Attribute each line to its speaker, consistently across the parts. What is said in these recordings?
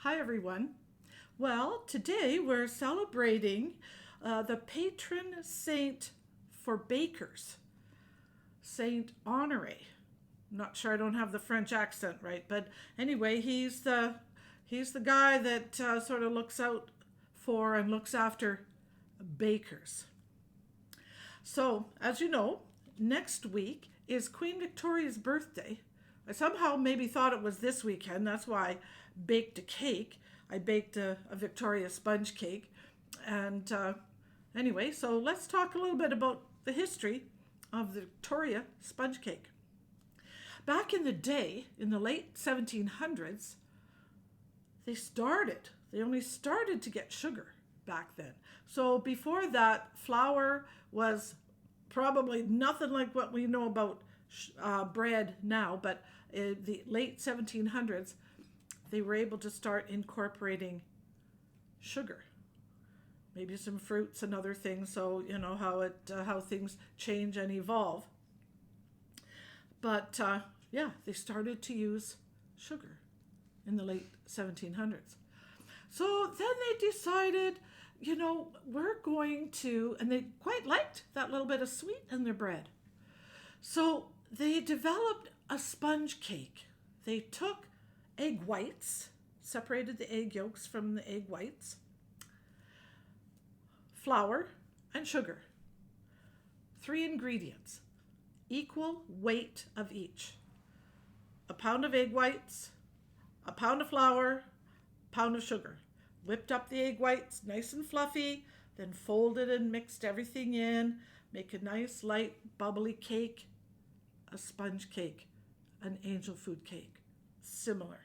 Speaker 1: Hi, everyone. Well, today we're celebrating the patron saint for bakers, Saint Honore. Not sure I don't have the French accent right, but anyway, he's the guy that sort of looks out for and looks after bakers. So, as you know, next week is Queen Victoria's birthday. I somehow maybe thought it was this weekend. That's why I baked a cake. I baked a Victoria sponge cake. And anyway, so let's talk a little bit about the history of the Victoria sponge cake. Back in the day, in the late 1700s, they only started to get sugar back then. So before that, flour was probably nothing like what we know about bread now, but in the late 1700s, they were able to start incorporating sugar, maybe some fruits and other things. So you know how things change and evolve. But yeah, they started to use sugar in the late 1700s. So then they decided, we're going to, and they quite liked that little bit of sweet in their bread. So they developed a sponge cake. They took egg whites, separated the egg yolks from the egg whites, flour, and sugar. Three ingredients, equal weight of each. A pound of egg whites, a pound of flour, a pound of sugar. Whipped up the egg whites nice and fluffy, then folded and mixed everything in. Make a nice light bubbly cake, a sponge cake, an angel food cake. Similar.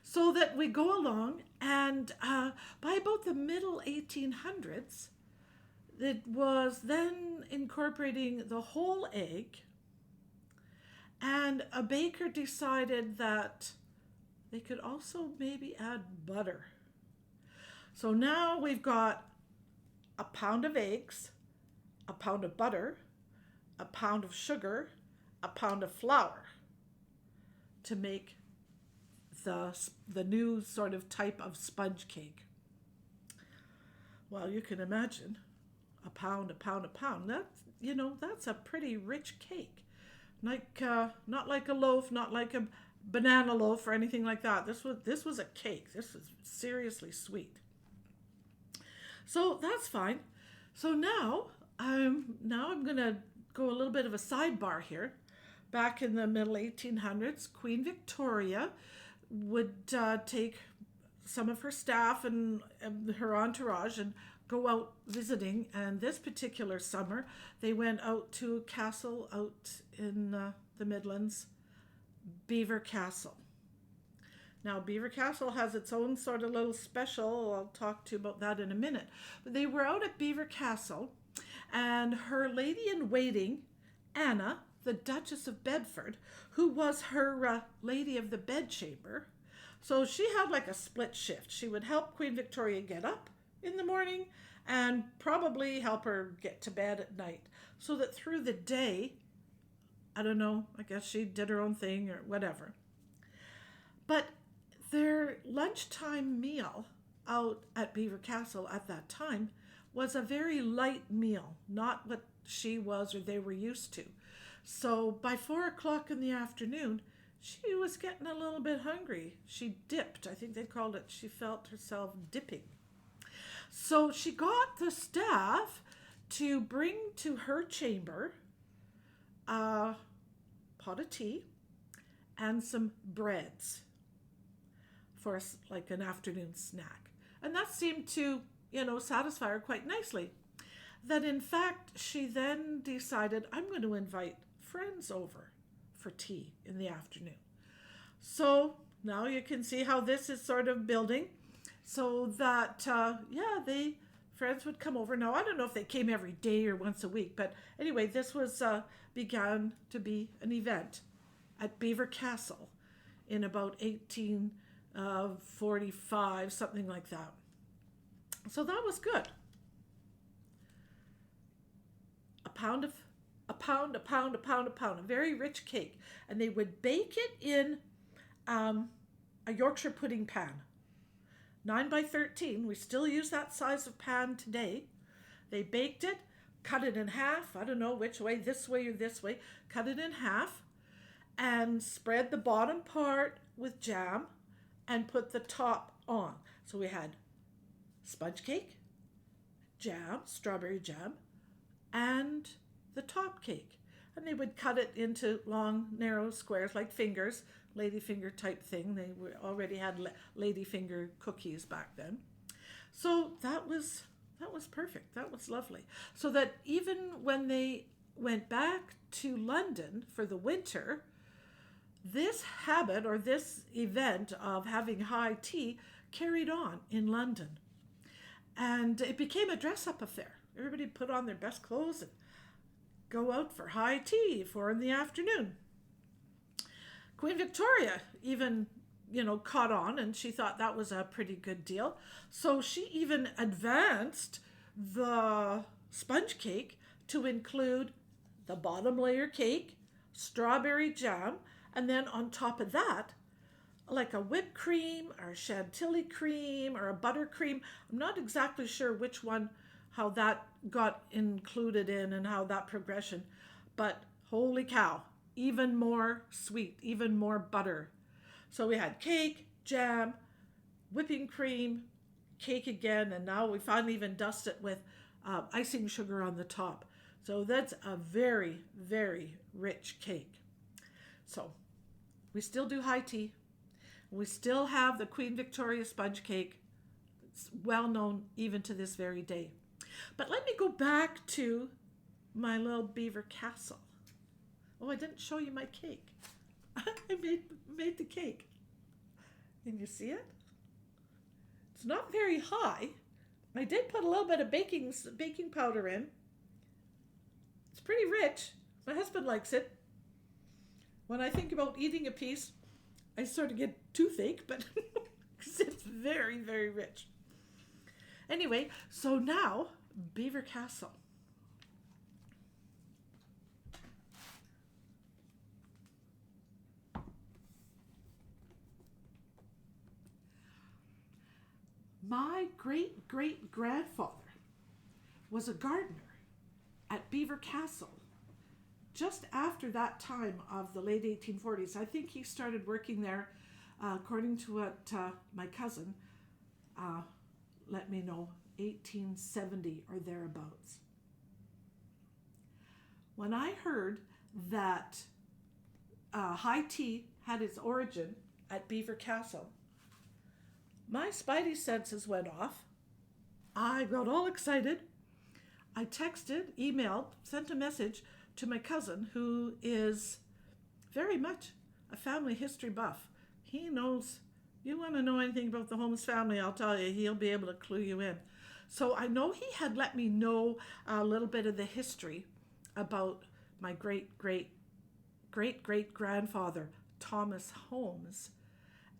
Speaker 1: So that we go along, and by about the middle 1800s, it was then incorporating the whole egg, and a baker decided that they could also maybe add butter. So now we've got a pound of eggs, a pound of butter, a pound of sugar, a pound of flour to make the new sort of type of sponge cake. Well, you can imagine a pound, a pound, a pound. That's a pretty rich cake. Not like a loaf, not like a banana loaf or anything like that. This was a cake. This was seriously sweet. So that's fine. So now I'm gonna go a little bit of a sidebar here. Back in the middle 1800s, Queen Victoria would take some of her staff and her entourage and go out visiting. And this particular summer, they went out to a castle out in the Midlands, Belvoir Castle. Now, Belvoir Castle has its own sort of little special. I'll talk to you about that in a minute. But they were out at Belvoir Castle, and her lady in waiting, Anna, the Duchess of Bedford, who was her lady of the bedchamber. So she had like a split shift. She would help Queen Victoria get up in the morning and probably help her get to bed at night. So that through the day, I don't know, I guess she did her own thing or whatever. But their lunchtime meal out at Belvoir Castle at that time was a very light meal, not what she was or they were used to. So by 4 o'clock in the afternoon, she was getting a little bit hungry. She dipped. I think they called it, she felt herself dipping. So she got the staff to bring to her chamber a pot of tea and some breads for like an afternoon snack. And that seemed to, satisfy her quite nicely. That in fact, she then decided, I'm going to invite friends over for tea in the afternoon. So now you can see how this is sort of building. So that, friends would come over. Now, I don't know if they came every day or once a week, but anyway, this was began to be an event at Belvoir Castle in about 1845, something like that. So that was good. A very rich cake. And they would bake it in a Yorkshire pudding pan. 9 by 13. We still use that size of pan today. They baked it, cut it in half. I don't know which way, this way or this way. Cut it in half and spread the bottom part with jam and put the top on. So we had sponge cake, jam, strawberry jam, and the top cake. And they would cut it into long, narrow squares like fingers, ladyfinger type thing. They already had ladyfinger cookies back then. So that was perfect. That was lovely. So that even when they went back to London for the winter, this habit or this event of having high tea carried on in London. And it became a dress-up affair. Everybody put on their best clothes and go out for high tea 4 in the afternoon. Queen Victoria even, caught on, and she thought that was a pretty good deal. So she even advanced the sponge cake to include the bottom layer cake, strawberry jam, and then on top of that, like a whipped cream or chantilly cream or a buttercream. I'm not exactly sure which one, how that got included in and how that progression, but holy cow, even more sweet, even more butter. So we had cake, jam, whipping cream, cake again, and now we finally even dust it with icing sugar on the top. So that's a very, very rich cake. So we still do high tea. We still have the Queen Victoria sponge cake. It's well known even to this very day. But let me go back to my little beaver castle. Oh, I didn't show you my cake. I made the cake. Can you see it? It's not very high. I did put a little bit of baking powder in. It's pretty rich. My husband likes it. When I think about eating a piece, I sort of get toothache, but it's very, very rich. Anyway, so now, Beaver Castle. My great-great-grandfather was a gardener at Beaver Castle just after that time of the late 1840s. I think he started working there, according to what my cousin let me know, 1870 or thereabouts. When I heard that high tea had its origin at Beaver Castle, my spidey senses went off. I got all excited. I texted, emailed, sent a message to my cousin, who is very much a family history buff. He knows, you want to know anything about the Holmes family, I'll tell you, he'll be able to clue you in. So I know he had let me know a little bit of the history about my great-great-great-grandfather, Thomas Holmes.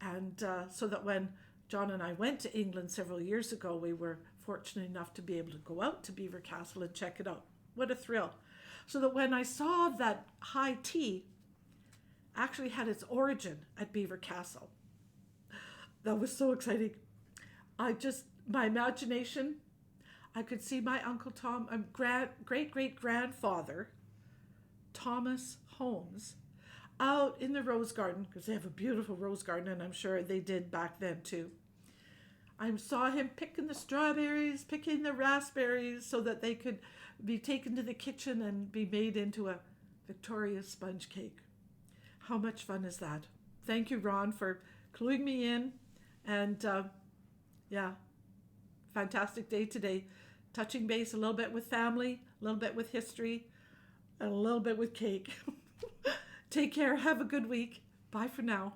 Speaker 1: And so that when John and I went to England several years ago, we were fortunate enough to be able to go out to Beaver Castle and check it out. What a thrill. So that when I saw that high tea actually had its origin at Beaver Castle, that was so exciting. My imagination, I could see my Uncle Tom, great-great-grandfather, Thomas Holmes, out in the rose garden, because they have a beautiful rose garden, and I'm sure they did back then too. I saw him picking the strawberries, picking the raspberries, so that they could be taken to the kitchen and be made into a Victoria sponge cake. How much fun is that? Thank you, Ron, for cluing me in. And fantastic day today. Touching base a little bit with family, a little bit with history, and a little bit with cake. Take care. Have a good week. Bye for now.